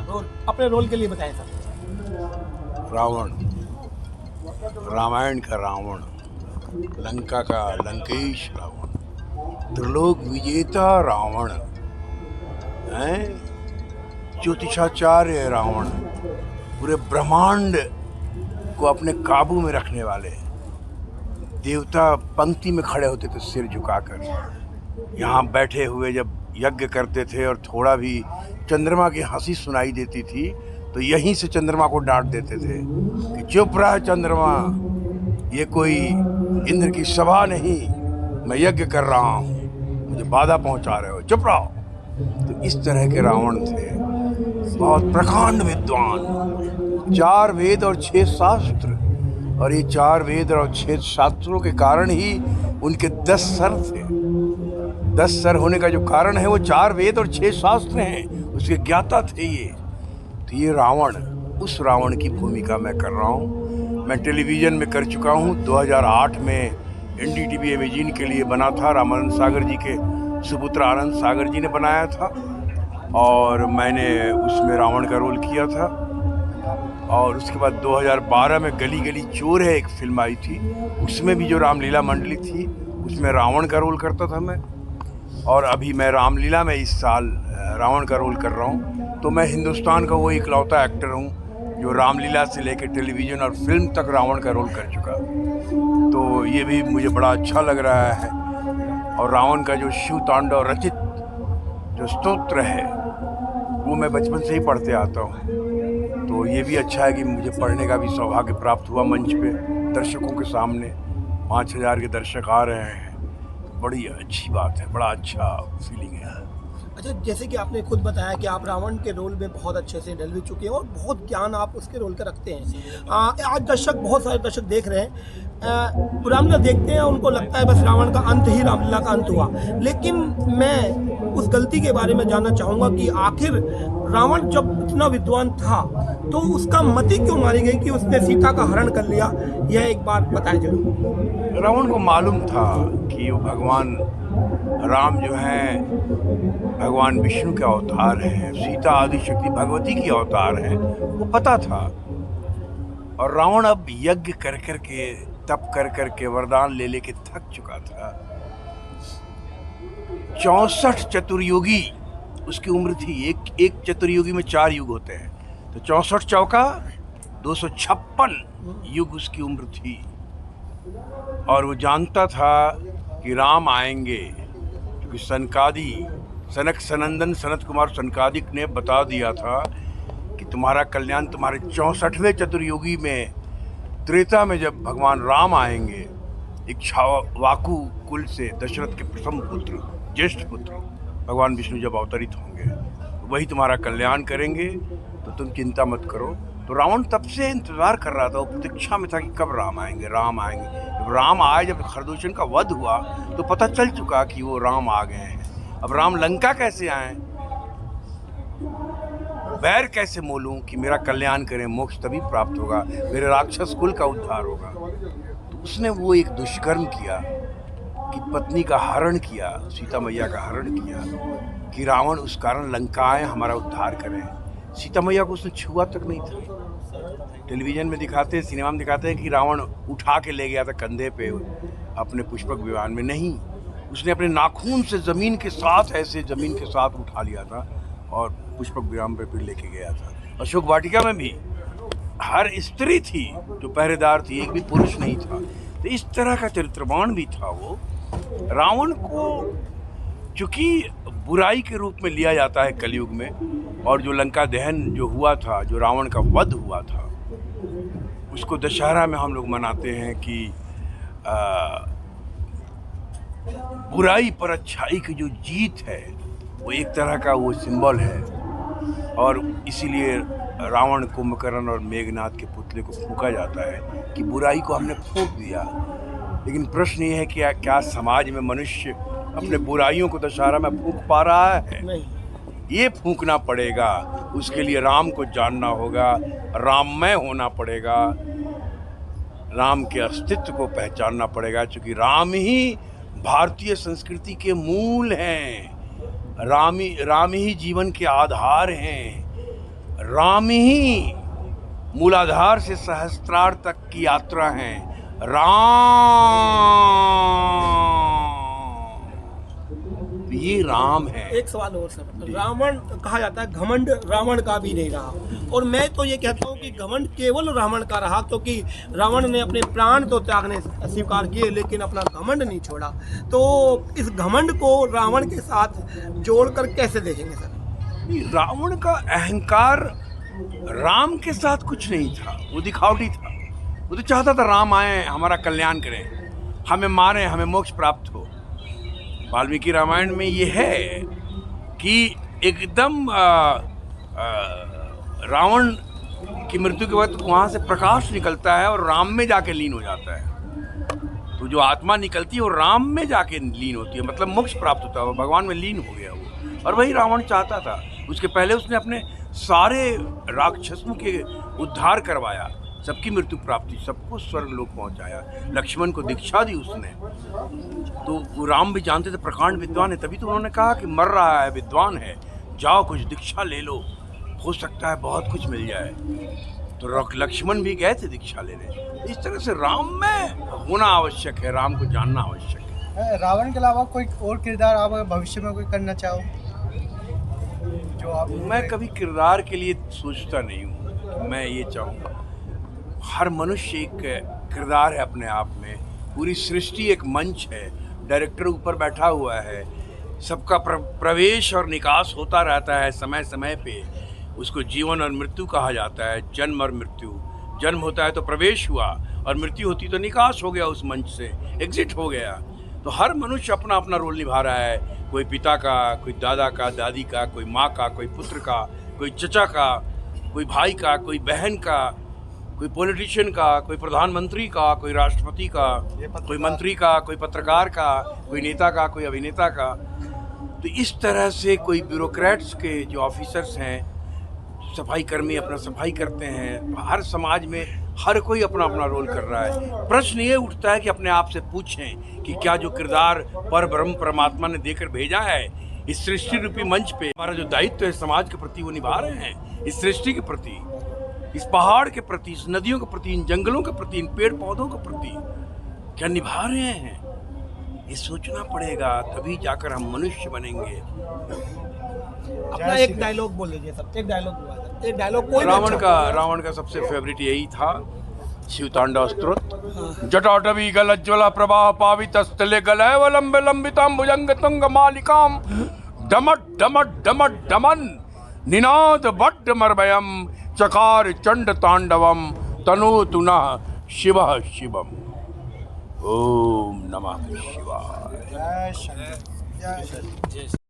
Role, अपने role के लिए बताएं सर। रावण, रामायण का रावण, लंका का लंकेश रावण, त्रिलोक विजेता रावण है, ज्योतिषाचार्य रावण, पूरे ब्रह्मांड को अपने काबू में रखने वाले। देवता पंक्ति में खड़े होते थे सिर झुकाकर, यहाँ बैठे हुए जब यज्ञ करते थे और थोड़ा भी चंद्रमा की हंसी सुनाई देती थी तो यहीं से चंद्रमा को डांट देते थे कि चुप रहा चंद्रमा, ये कोई इंद्र की सभा नहीं, मैं यज्ञ कर रहा हूँ, मुझे बाधा पहुंचा रहे हो, चुप रहो। तो इस तरह के रावण थे, बहुत प्रकांड विद्वान, 4 वेद और 6 शास्त्र, और ये 4 वेद और 6 शास्त्रों के कारण ही उनके 10 सर थे। 10 सर होने का जो कारण है वो 4 वेद और 6 शास्त्र हैं, उसके ज्ञाता थे ये। तो ये रावण, उस रावण की भूमिका मैं कर रहा हूँ। मैं टेलीविज़न में कर चुका हूँ, 2008 में NDTV इमेजिन के लिए बना था, रामानंद सागर जी के सुपुत्र आनंद सागर जी ने बनाया था और मैंने उसमें रावण का रोल किया था। और उसके बाद 2012 में गली गली चोर है एक फिल्म आई थी, उसमें भी जो रामलीला मंडली थी उसमें रावण का रोल करता था मैं। और अभी मैं रामलीला में इस साल रावण का रोल कर रहा हूँ। तो मैं हिंदुस्तान का वो इकलौता एक्टर हूँ जो रामलीला से लेकर टेलीविज़न और फिल्म तक रावण का रोल कर चुका। तो ये भी मुझे बड़ा अच्छा लग रहा है। और रावण का जो शिव तांडव रचित जो स्तोत्र है वो मैं बचपन से ही पढ़ते आता हूँ। तो ये भी अच्छा है कि मुझे पढ़ने का भी सौभाग्य प्राप्त हुआ मंच पे, दर्शकों के सामने 5000 के दर्शक आ रहे हैं। बड़ी अच्छी बात है, बड़ा अच्छा फीलिंग है। अच्छा, जैसे कि आपने खुद बताया कि आप रावण के रोल में बहुत अच्छे से ढल भी चुके हैं और बहुत ज्ञान आप उसके रोल का रखते हैं। आज दर्शक, बहुत सारे दर्शक देख रहे हैं, रामलीला देखते हैं, उनको लगता है बस रावण का अंत ही रामलीला का अंत हुआ। लेकिन मैं उस गलती के बारे में जानना चाहूँगा कि आखिर रावण जब इतना विद्वान था तो उसका मति क्यों मारी गई कि उसने सीता का हरण कर लिया, यह एक बात बताएं जरूर। रावण को मालूम था कि वो भगवान राम जो है भगवान विष्णु के अवतार हैं, सीता आदि शक्ति भगवती की अवतार हैं, वो पता था। और रावण अब यज्ञ कर कर के, तप कर कर के, वरदान ले लेके थक चुका था। 64 चतुर्युगी उसकी उम्र थी। एक चतुर्युगी में 4 युग होते हैं, तो 64 चौका 256 युग उसकी उम्र थी। और वो जानता था कि राम आएंगे, क्योंकि सनक सनंदन सनत कुमार सनकादिक ने बता दिया था कि तुम्हारा कल्याण तुम्हारे 64वें चतुर्युगी में, त्रेता में, जब भगवान राम आएंगे, इक्ष्वाकु कुल से दशरथ के प्रथम पुत्र, ज्येष्ठ पुत्र भगवान विष्णु जब अवतरित होंगे, वही तुम्हारा कल्याण करेंगे, तो तुम चिंता मत करो। तो रावण तब से इंतजार कर रहा था, वो प्रतीक्षा में था कि कब राम आएंगे, राम आएंगे। जब राम आए, जब खरदूषण का वध हुआ तो पता चल चुका कि वो राम आ गए हैं। अब राम लंका कैसे आए, बैर कैसे मोलूं कि मेरा कल्याण करें, मोक्ष तभी प्राप्त होगा, मेरे राक्षस कुल का उद्धार होगा। तो उसने वो एक दुष्कर्म किया कि पत्नी का हरण किया, सीता मैया का हरण किया, कि रावण उस कारण लंका आए, हमारा उद्धार करें। सीता मैया को उसने छुआ तक नहीं था। टेलीविज़न में दिखाते हैं, सिनेमा में दिखाते हैं कि रावण उठा के ले गया था कंधे पे अपने पुष्पक विमान में, नहीं, उसने अपने नाखून से ज़मीन के साथ, ऐसे ज़मीन के साथ उठा लिया था और पुष्पक विमान पे फिर लेके गया था। अशोक वाटिका में भी हर स्त्री थी जो पहरेदार थी, एक भी पुरुष नहीं था। तो इस तरह का चरित्रवान भी था वो। रावण को चूँकि बुराई के रूप में लिया जाता है कलयुग में, और जो लंका दहन जो हुआ था, जो रावण का वध हुआ था, उसको दशहरा में हम लोग मनाते हैं कि बुराई पर अच्छाई की जो जीत है, वो एक तरह का वो सिंबल है। और इसीलिए रावण, कुंभकर्ण और मेघनाथ के पुतले को फूंका जाता है कि बुराई को हमने फूंक दिया। लेकिन प्रश्न ये है कि क्या समाज में मनुष्य अपने बुराइयों को दशहरा में फूंक पा रहा है? नहीं। ये फूंकना पड़ेगा, उसके लिए राम को जानना होगा, राममय होना पड़ेगा, राम के अस्तित्व को पहचानना पड़ेगा, क्योंकि राम ही भारतीय संस्कृति के मूल हैं, राम ही जीवन के आधार हैं। राम ही मूलाधार से सहस्त्रार तक की यात्रा है। राम, ये राम है। एक सवाल और सर, रावण कहा जाता है घमंड रावण का भी नहीं रहा, और मैं तो ये कहता हूँ कि घमंड केवल रावण का रहा, क्योंकि रावण ने अपने प्राण तो त्यागने स्वीकार किए लेकिन अपना घमंड नहीं छोड़ा। तो इस घमंड को रावण के साथ जोड़कर कैसे देखेंगे सर? रावण का अहंकार राम के साथ कुछ नहीं था, वो दिखावटी था। वो तो चाहता था राम आए, हमारा कल्याण करें, हमें मारें, हमें मोक्ष प्राप्त हो। वाल्मीकि रामायण में ये है कि एकदम रावण की मृत्यु के बाद वहाँ से प्रकाश निकलता है और राम में जाके लीन हो जाता है। तो जो आत्मा निकलती है वो राम में जाके लीन होती है, मतलब मोक्ष प्राप्त होता है, वो भगवान में लीन हो गया वो। और वही रावण चाहता था। उसके पहले उसने अपने सारे राक्षसों के उद्धार करवाया, सबकी मृत्यु प्राप्ति, सबको स्वर्ग लोक पहुंचाया, लक्ष्मण को दीक्षा दी उसने। तो वो राम भी जानते थे प्रकांड विद्वान है, तभी तो उन्होंने कहा कि मर रहा है, विद्वान है, जाओ कुछ दीक्षा ले लो, हो सकता है बहुत कुछ मिल जाए। तो लक्ष्मण भी गए थे दीक्षा लेने। इस तरह से राम में होना आवश्यक है, राम को जानना आवश्यक है। रावण के अलावा कोई और किरदार आप भविष्य में कोई करना चाहो जो आप? मैं कभी किरदार के लिए सोचता नहीं हूँ। मैं ये चाहूँगा, हर मनुष्य एक किरदार है अपने आप में, पूरी सृष्टि एक मंच है, डायरेक्टर ऊपर बैठा हुआ है, सबका प्रवेश और निकास होता रहता है समय समय पे। उसको जीवन और मृत्यु कहा जाता है, जन्म और मृत्यु। जन्म होता है तो प्रवेश हुआ, और मृत्यु होती तो निकास हो गया, उस मंच से एग्जिट हो गया। तो हर मनुष्य अपना अपना रोल निभा रहा है, कोई पिता का, कोई दादा का, दादी का, कोई माँ का, कोई पुत्र का, कोई चचा का, कोई भाई का, कोई बहन का, कोई पॉलिटिशियन का, कोई प्रधानमंत्री का, कोई राष्ट्रपति का, कोई मंत्री का, कोई पत्रकार का, कोई नेता का, कोई अभिनेता का। तो इस तरह से कोई ब्यूरोक्रेट्स के जो ऑफिसर्स हैं, सफाई कर्मी अपना सफाई करते हैं। हर समाज में हर कोई अपना अपना रोल कर रहा है। प्रश्न ये उठता है कि अपने आप से पूछें कि क्या जो किरदार पर ब्रह्म परमात्मा ने देकर भेजा है इस सृष्टि रूपी मंच पे, हमारा जो दायित्व है समाज के प्रति वो निभा रहे हैं, इस सृष्टि के प्रति, इस पहाड़ के प्रति, इस नदियों के प्रति, इन जंगलों के प्रति, इन पेड़ पौधों के प्रति क्या निभा रहे हैं? ये सोचना पड़ेगा, तभी जाकर हम मनुष्य बनेंगे। अपना एक डायलॉग बोल लीजिए सर, एक डायलॉग हुआ था, एक डायलॉग कोई रावण का सबसे फेवरेट यही था, शिवतांडव स्तोत्र। जटाटवी गलज्ज्वला प्रवाह पावित स्थले गलयव लंबे लंबितां भुजंग तुंग मालिकाम डमट डमट डमट डमन निनाद वड्डमर्भयम चकार चंड तांडवम तनोतु नः शिवः शिवम। ओम नमः शिवाय। जय श्री